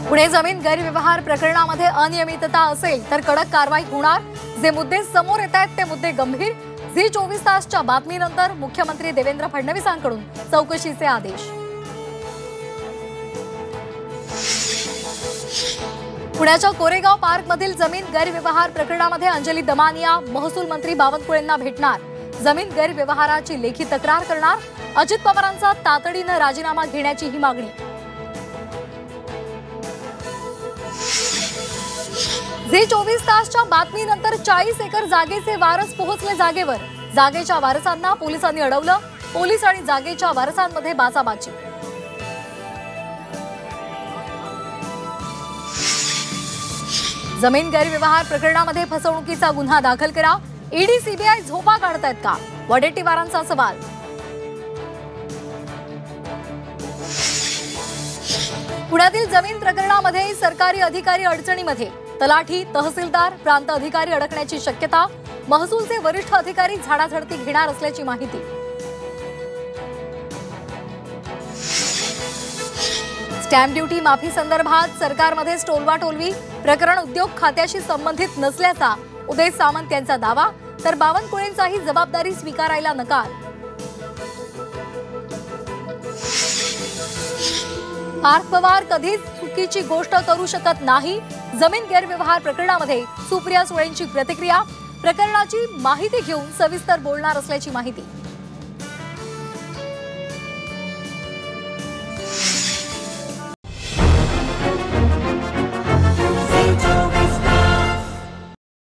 पुणे जमीन गैरव्यवहार प्रकरणामध्ये अनियमितता असेल तर कडक कारवाई होणार। जे मुद्दे समोर येत आहेत ते मुद्दे गंभीर। झी 24 तासच्या बातमीनंतर मुख्यमंत्री देवेंद्र फडणवीसांकडून चौकशीचे आदेश। पुण्याच्या कोरेगाव पार्कमधील जमीन गैरव्यवहार प्रकरणामध्ये अंजली दमानिया महसूल मंत्री बावनकुळेंना भेटणार। जमीन गैरव्यवहाराची लेखी तक्रार करणार। अजित पवारांचा तातडीने राजीनामा घेण्याची ही मागणी। झी 24 तासच्या बातमीनंतर 40 एकर जागेचे वारस पोहोचले जागेवर। जागेच्या वारसांना पोलिसांनी अडवलं। पोलीस आणि जागेच्या वारसांमध्ये बाचाबाची। जमीन गैरव्यवहार प्रकरणामध्ये फसवणुकीचा गुन्हा दाखल करा। ईडी सीबीआय झोपा काढतायत का? वडेट्टीवारांचा सवाल। पुण्यातील जमीन प्रकरणामध्ये सरकारी अधिकारी अडचणीमध्ये। तलाठी, तहसीलदार, प्रांत अधिकारी अडकण्याची शक्यता। महसूलचे वरिष्ठ अधिकारी झाडाझडती घेणार असल्याची माहिती। स्टॅम्प ड्युटी माफी संदर्भात सरकारमध्ये टोलवाटोलवी। प्रकरण उद्योग खात्याशी संबंधित नसल्याचा उदय सामंत यांचा दावा, तर बावनकुळेंचाही जबाबदारी स्वीकारायला नकार। पार्थ पवार कधीच चुकीची गोष्ट करू शकत नाही। जमीन गैरव्यवहार प्रकरणामध्ये सुप्रिया सुळेंची प्रतिक्रिया। प्रकरणाची माहिती घेऊन सविस्तर बोलणार असल्याची माहिती।